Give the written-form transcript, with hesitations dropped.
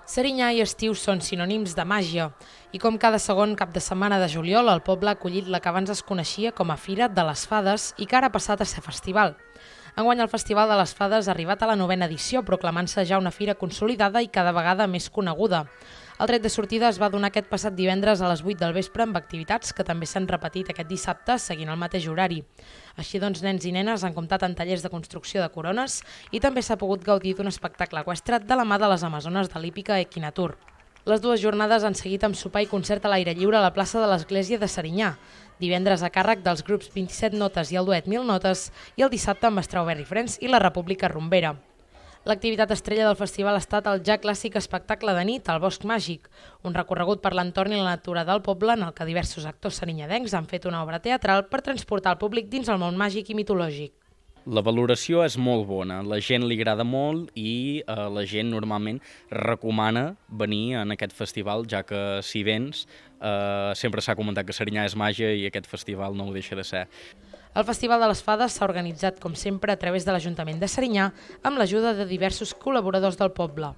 Serinyà i estiu són sinònims de màgia i com cada segon cap de setmana de juliol el poble ha acollit la que abans es coneixia com a Fira de les Fades i que ara ha passat a ser festival. Enguany el Festival de les Fades ha arribat a la 9ª edició, proclamant-se ja una fira consolidada i cada vegada més coneguda. El tret de sortida es va donar aquest passat divendres a les 8 del vespre amb activitats que també s'han repetit aquest dissabte seguint el mateix horari. Així doncs, nens i nenes han comptat en tallers de construcció de corones i també s'ha pogut gaudir d'un espectacle eqüestre de la mà de les amazones de l'hípica Equinatur. Les dues jornades han seguit amb sopar i concert a l'aire lliure a la plaça de l'Església de Serinyà, divendres a càrrec dels grups 27 Notes i el duet 1000 Notes i el dissabte amb Strawberry Friends i la República Rumbera. L'activitat estrella del festival ha estat el ja clàssic espectacle de nit al Bosc Màgic, un recorregut per l'entorn i la natura del poble en el que diversos actors serinyadencs han fet una obra teatral per transportar el públic dins el món màgic i mitològic. La valoració és molt bona, la gent li agrada molt i la gent normalment recomana venir en aquest festival, ja que si vens sempre s'ha comentat que Serinyà és màgia i aquest festival no ho deixa de ser. El Festival de les Fades s'ha organitzat, com sempre, a través de l'Ajuntament de Serinyà amb l'ajuda de diversos col·laboradors del poble.